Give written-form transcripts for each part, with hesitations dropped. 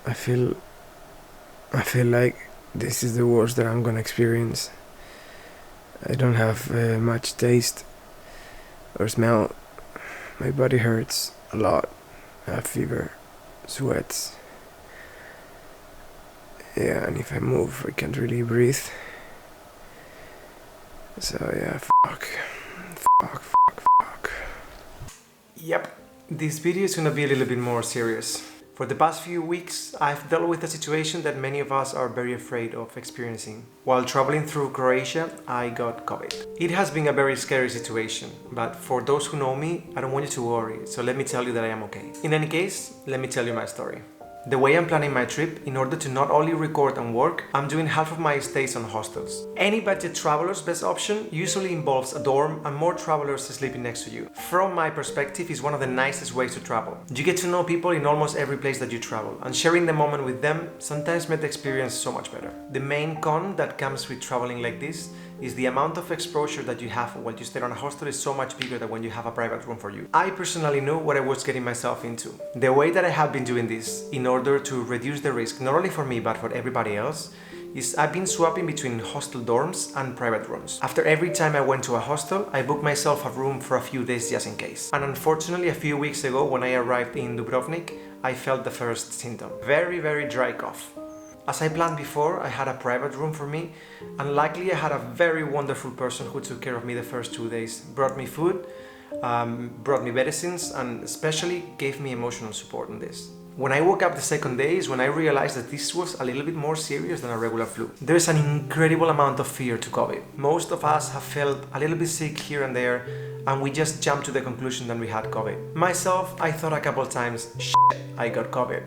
I feel like this is the worst that I'm gonna experience. I don't have much taste or smell. My body hurts a lot. I have fever, sweats. Yeah, and if I move, I can't really breathe. So yeah, fuck. Yep, this video is gonna be a little bit more serious. For the past few weeks, I've dealt with a situation that many of us are very afraid of experiencing. While traveling through Croatia, I got COVID. It has been a very scary situation, but for those who know me, I don't want you to worry, so let me tell you that I am okay. In any case, let me tell you my story. The way I'm planning my trip, in order to not only record and work, I'm doing half of my stays on hostels. Any budget traveler's best option usually involves a dorm and more travelers sleeping next to you. From my perspective, it's one of the nicest ways to travel. You get to know people in almost every place that you travel, and sharing the moment with them sometimes makes the experience so much better. The main con that comes with traveling like this is the amount of exposure that you have while you stay on a hostel is so much bigger than when you have a private room for you. I personally knew what I was getting myself into. The way that I have been doing this, in order to reduce the risk, not only for me but for everybody else, is I've been swapping between hostel dorms and private rooms. After every time I went to a hostel, I booked myself a room for a few days just in case. And unfortunately, a few weeks ago when I arrived in Dubrovnik, I felt the first symptom. Very dry cough. As I planned before, I had a private room for me, and luckily I had a very wonderful person who took care of me the first 2 days, brought me food, brought me medicines, and especially gave me emotional support on this. When I woke up the second day is when I realized that this was a little bit more serious than a regular flu. There's an incredible amount of fear to COVID. Most of us have felt a little bit sick here and there, and we just jumped to the conclusion that we had COVID. Myself, I thought a couple times, shit, I got COVID.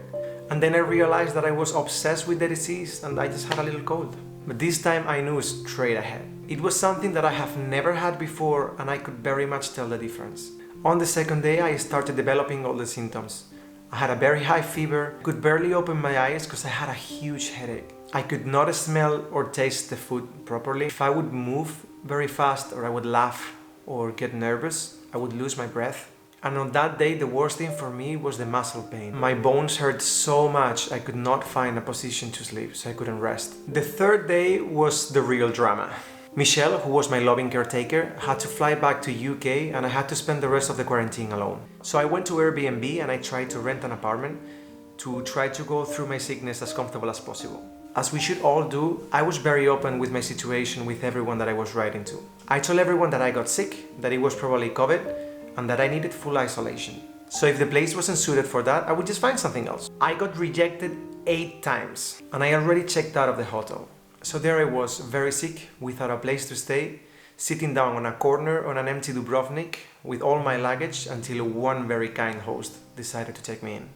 And then I realized that I was obsessed with the disease and I just had a little cold. But this time I knew straight ahead. It was something that I have never had before, and I could very much tell the difference. On the second day, I started developing all the symptoms. I had a very high fever, could barely open my eyes because I had a huge headache. I could not smell or taste the food properly. If I would move very fast, or I would laugh or get nervous, I would lose my breath. And on that day, the worst thing for me was the muscle pain. My bones hurt so much I could not find a position to sleep, so I couldn't rest. The third day was the real drama. Michelle, who was my loving caretaker, had to fly back to UK, and I had to spend the rest of the quarantine alone. So I went to Airbnb and I tried to rent an apartment to try to go through my sickness as comfortable as possible. As we should all do, I was very open with my situation with everyone that I was writing to. I told everyone that I got sick, that it was probably COVID, and that I needed full isolation. So if the place wasn't suited for that, I would just find something else. I got rejected 8 times, and I already checked out of the hotel. So there I was, very sick, without a place to stay, sitting down on a corner on an empty Dubrovnik with all my luggage until one very kind host decided to take me in.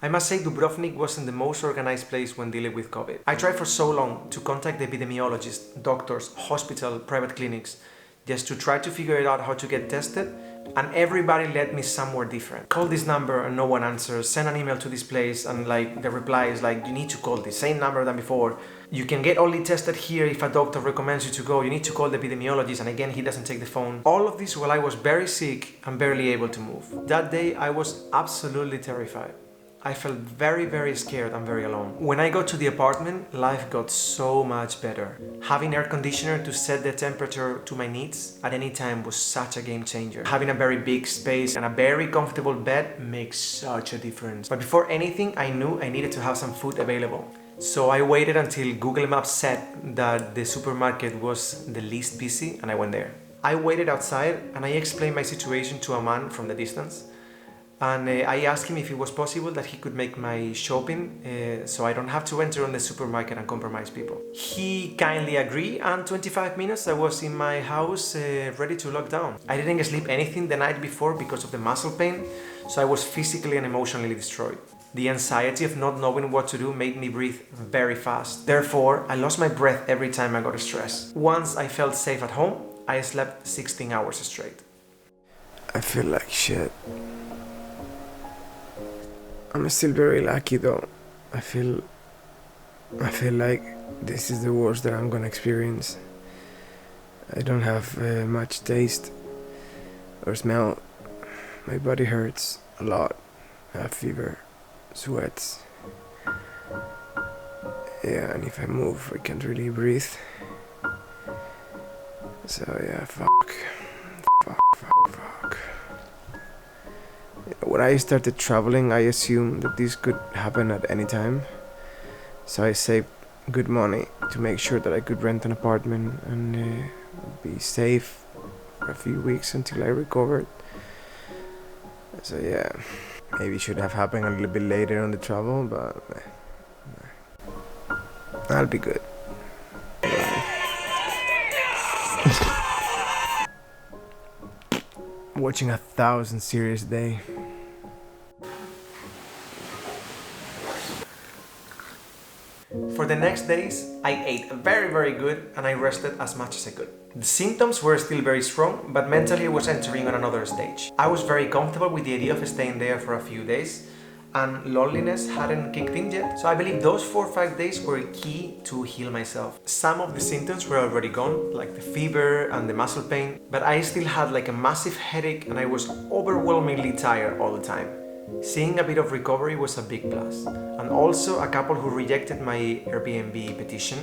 I must say Dubrovnik wasn't the most organized place when dealing with COVID. I tried for so long to contact the epidemiologists, doctors, hospital, private clinics, just to try to figure it out how to get tested, and everybody led me somewhere different. Call this number and no one answers, send an email to this place and the reply is you need to call the same number than before. You can get only tested here if a doctor recommends you to go. You need to call the epidemiologist, and again he doesn't take the phone. All of this while I was very sick and barely able to move. That day I was absolutely terrified. I felt very scared and very alone. When I got to the apartment, life got so much better. Having air conditioner to set the temperature to my needs at any time was such a game changer. Having a very big space and a very comfortable bed makes such a difference. But before anything, I knew I needed to have some food available. So I waited until Google Maps said that the supermarket was the least busy, and I went there. I waited outside and I explained my situation to a man from the distance. And I asked him if it was possible that he could make my shopping so I don't have to enter on the supermarket and compromise people. He kindly agreed, and 25 minutes I was in my house ready to lock down. I didn't sleep anything the night before because of the muscle pain, so I was physically and emotionally destroyed. The anxiety of not knowing what to do made me breathe very fast. Therefore, I lost my breath every time I got stressed. Once I felt safe at home, I slept 16 hours straight. I feel like shit. I'm still very lucky though. I feel like this is the worst that I'm gonna experience. I don't have much taste or smell. My body hurts a lot. I have fever, sweats. Yeah, and if I move, I can't really breathe. So yeah, fuck. When I started traveling, I assumed that this could happen at any time. So I saved good money to make sure that I could rent an apartment and be safe for a few weeks until I recovered. So yeah, maybe it should have happened a little bit later on the travel, but I'll be good. Watching 1,000 series a day. For the next days, I ate very good and I rested as much as I could. The symptoms were still very strong, but mentally I was entering on another stage. I was very comfortable with the idea of staying there for a few days, and loneliness hadn't kicked in yet, so I believe those 4 or 5 days were key to heal myself. Some of the symptoms were already gone, like the fever and the muscle pain, but I still had like a massive headache and I was overwhelmingly tired all the time. Seeing a bit of recovery was a big plus, and also a couple who rejected my Airbnb petition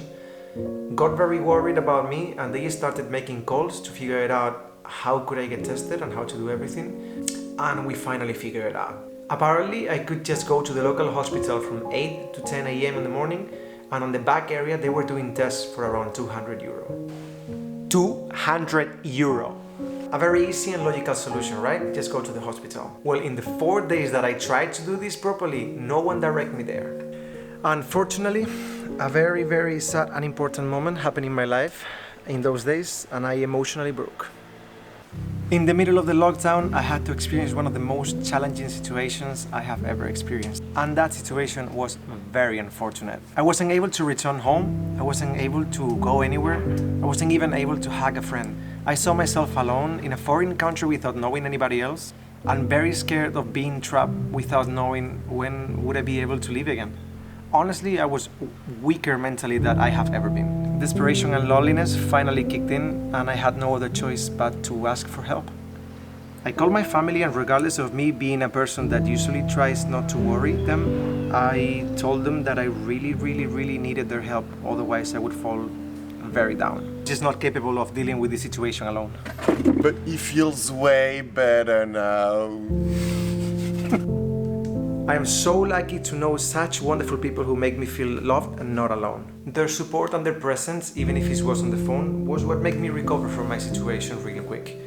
got very worried about me and they started making calls to figure it out how could I get tested and how to do everything, and we finally figured it out. Apparently I could just go to the local hospital from 8 to 10 a.m. in the morning, and on the back area they were doing tests for around €200. €200! A very easy and logical solution, right? Just go to the hospital. Well, in the 4 days that I tried to do this properly, no one directed me there. Unfortunately, a very sad and important moment happened in my life in those days, and I emotionally broke. In the middle of the lockdown, I had to experience one of the most challenging situations I have ever experienced. And that situation was very unfortunate. I wasn't able to return home, I wasn't able to go anywhere, I wasn't even able to hug a friend. I saw myself alone in a foreign country without knowing anybody else, and very scared of being trapped without knowing when would I be able to live again. Honestly, I was weaker mentally than I have ever been. Desperation and loneliness finally kicked in, and I had no other choice but to ask for help. I called my family, and regardless of me being a person that usually tries not to worry them, I told them that I really needed their help, otherwise I would fall very down. Just not capable of dealing with the situation alone. But he feels way better now. I am so lucky to know such wonderful people who make me feel loved and not alone. Their support and their presence, even if it was on the phone, was what made me recover from my situation really quick.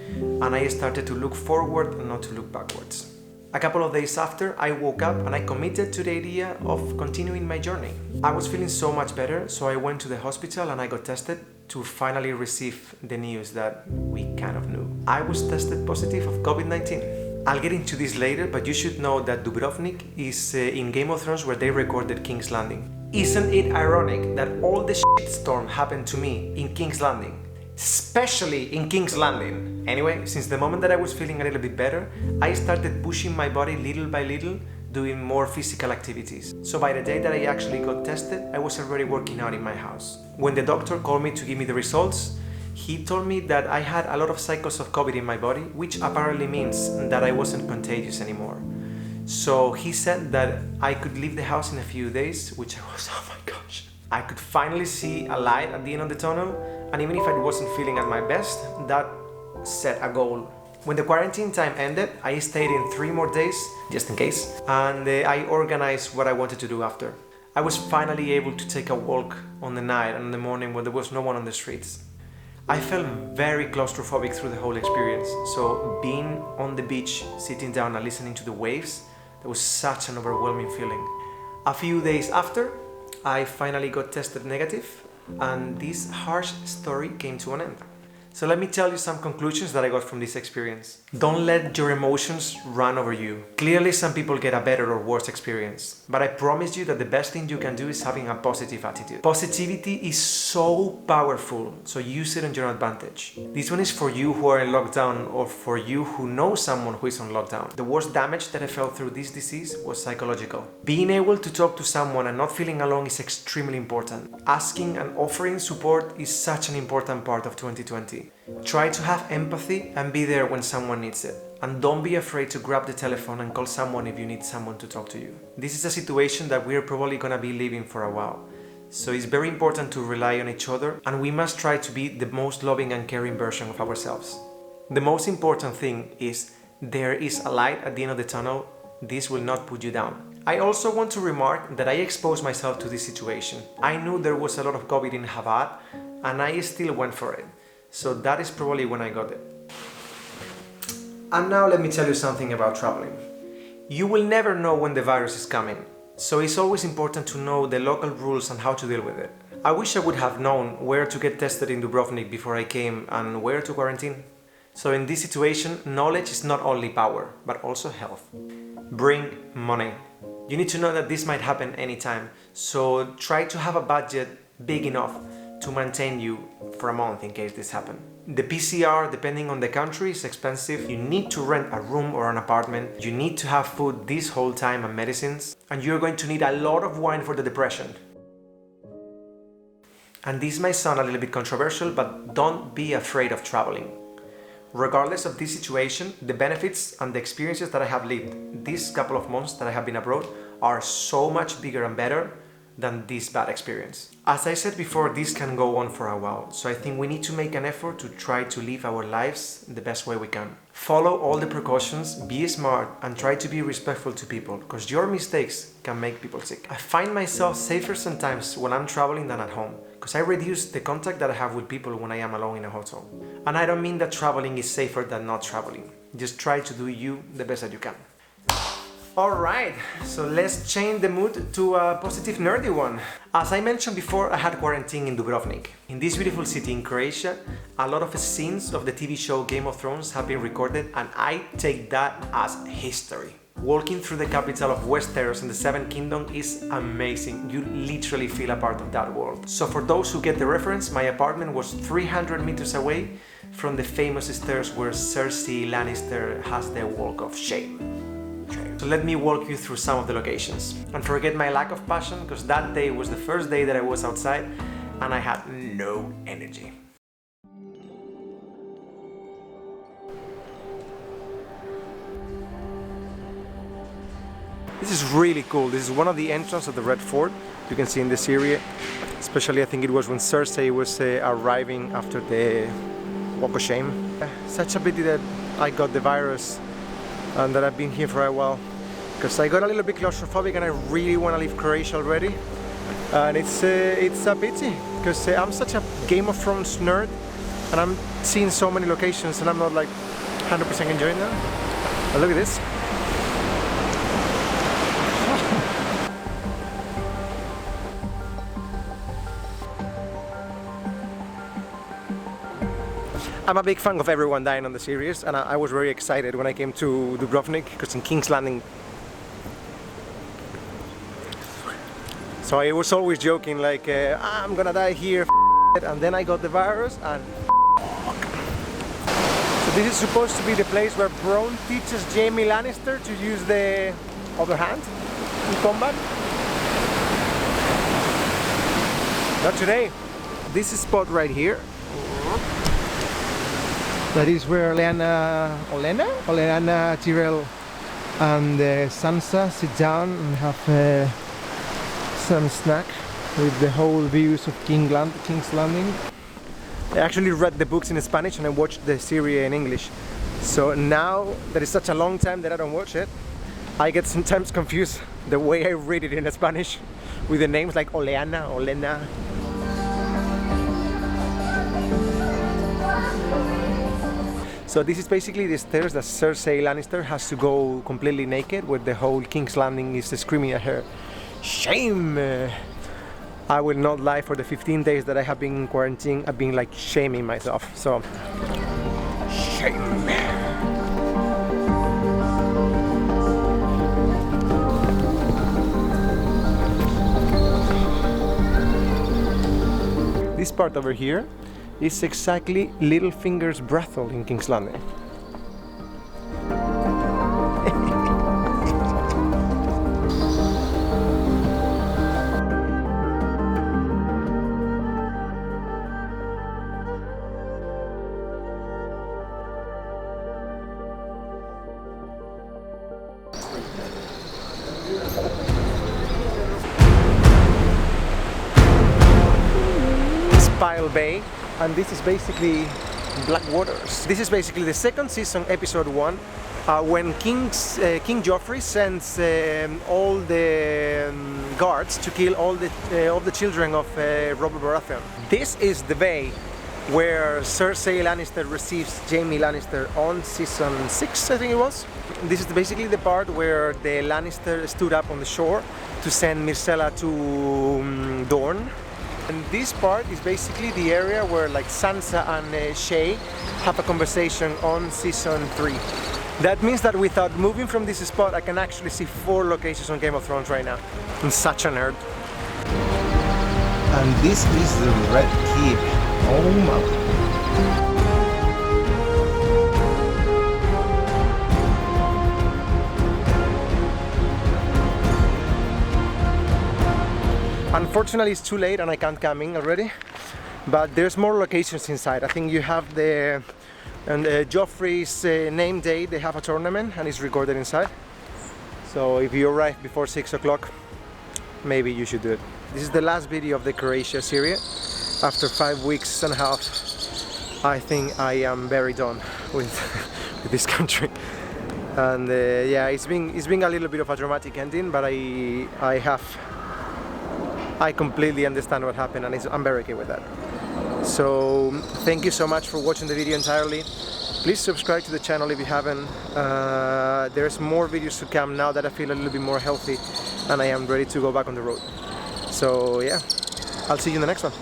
And I started to look forward and not to look backwards. A couple of days after, I woke up and I committed to the idea of continuing my journey. I was feeling so much better, so I went to the hospital and I got tested to finally receive the news that we kind of knew. I was tested positive of COVID-19. I'll get into this later, but you should know that Dubrovnik is in Game of Thrones where they recorded King's Landing. Isn't it ironic that all the shitstorm happened to me in King's Landing? Especially in King's Landing. Anyway, since the moment that I was feeling a little bit better, I started pushing my body little by little, doing more physical activities. So by the day that I actually got tested, I was already working out in my house. When the doctor called me to give me the results, he told me that I had a lot of cycles of COVID in my body, which apparently means that I wasn't contagious anymore. So he said that I could leave the house in a few days, which I was, oh my gosh. I could finally see a light at the end of the tunnel, and even if I wasn't feeling at my best, that set a goal. When the quarantine time ended, I stayed in 3 more days, just in case, and I organized what I wanted to do after. I was finally able to take a walk on the night and in the morning when there was no one on the streets. I felt very claustrophobic through the whole experience, so being on the beach, sitting down and listening to the waves, that was such an overwhelming feeling. A few days after, I finally got tested negative, and this harsh story came to an end. So let me tell you some conclusions that I got from this experience. Don't let your emotions run over you. Clearly some people get a better or worse experience, but I promise you that the best thing you can do is having a positive attitude. Positivity is so powerful, so use it on your advantage. This one is for you who are in lockdown or for you who know someone who is on lockdown. The worst damage that I felt through this disease was psychological. Being able to talk to someone and not feeling alone is extremely important. Asking and offering support is such an important part of 2020. Try to have empathy and be there when someone needs it. And don't be afraid to grab the telephone and call someone if you need someone to talk to you. This is a situation that we're probably gonna be living for a while. So it's very important to rely on each other, and we must try to be the most loving and caring version of ourselves. The most important thing is there is a light at the end of the tunnel. This will not put you down. I also want to remark that I exposed myself to this situation. I knew there was a lot of COVID in Javad, and I still went for it. So that is probably when I got it. And now let me tell you something about traveling. You will never know when the virus is coming, so it's always important to know the local rules and how to deal with it. I wish I would have known where to get tested in Dubrovnik before I came and where to quarantine. So in this situation, knowledge is not only power, but also health. Bring money. You need to know that this might happen anytime, so try to have a budget big enough to maintain you for a month in case this happens. The PCR, depending on the country, is expensive. You need to rent a room or an apartment. You need to have food this whole time and medicines. And you're going to need a lot of wine for the depression. And this might sound a little bit controversial, but don't be afraid of traveling. Regardless of this situation, the benefits and the experiences that I have lived these couple of months that I have been abroad are so much bigger and better than this bad experience. As I said before, this can go on for a while, so I think we need to make an effort to try to live our lives the best way we can. Follow all the precautions, be smart, and try to be respectful to people, because your mistakes can make people sick. I find myself safer sometimes when I'm traveling than at home, because I reduce the contact that I have with people when I am alone in a hotel. And I don't mean that traveling is safer than not traveling. Just try to do you the best that you can. Alright, so let's change the mood to a positive nerdy one. As I mentioned before, I had quarantine in Dubrovnik. In this beautiful city in Croatia, a lot of scenes of the TV show Game of Thrones have been recorded, and I take that as history. Walking through the capital of Westeros in the Seven Kingdoms is amazing. You literally feel a part of that world. So for those who get the reference, my apartment was 300 meters away from the famous stairs where Cersei Lannister has the walk of shame. So let me walk you through some of the locations. And forget my lack of passion, because that day was the first day that I was outside and I had no energy. This is really cool. This is one of the entrances of the Red Fort. You can see in this area, especially I think it was when Cersei was arriving after the walk of shame. Such a pity that I got the virus and that I've been here for a while, because I got a little bit claustrophobic and I really want to leave Croatia already. And it's a pity, because I'm such a Game of Thrones nerd and I'm seeing so many locations and I'm not like 100% enjoying them. But look at this. I'm a big fan of everyone dying on the series, and I was very excited when I came to Dubrovnik, because in King's Landing. So I was always joking like, I'm gonna die here, and then I got the virus, and so this is supposed to be the place where Bronn teaches Jaime Lannister to use the other hand in combat. Not today. This spot right here, that is where Olenna Tyrell and Sansa sit down and have some snack with the whole views of King's Landing. I actually read the books in Spanish and I watched the series in English. So now that it's such a long time that I don't watch it, I get sometimes confused the way I read it in Spanish with the names like Olenna. So this is basically the stairs that Cersei Lannister has to go completely naked, where the whole King's Landing is screaming at her, shame! I will not lie, for the 15 days that I have been in quarantine, I've been like shaming myself, so shame! This part over here is exactly Littlefinger's brothel in King's Landing. Spile Bay, and this is basically Black Waters. This is basically the second season, episode 1, when King Joffrey sends all the guards to kill all the children of Robert Baratheon. This is the bay where Cersei Lannister receives Jaime Lannister on season 6, I think it was. This is basically the part where the Lannister stood up on the shore to send Myrcella to Dorne. And this part is basically the area where like Sansa and Shae have a conversation on season 3. That means that without moving from this spot, I can actually see 4 locations on Game of Thrones right now. I'm such a nerd. And this is the Red Keep. Oh my. Unfortunately, it's too late and I can't come in already, but there's more locations inside. I think you have the Joffrey's name day. They have a tournament and it's recorded inside. So if you arrive before 6 o'clock, maybe you should do it. This is the last video of the Croatia series. After 5 weeks and a half, I think I am very done with this country. And yeah, it's been a little bit of a dramatic ending, but I completely understand what happened and I'm very okay with that. So thank you so much for watching the video entirely. Please subscribe to the channel if you haven't. There's more videos to come now that I feel a little bit more healthy and I am ready to go back on the road. So yeah, I'll see you in the next one.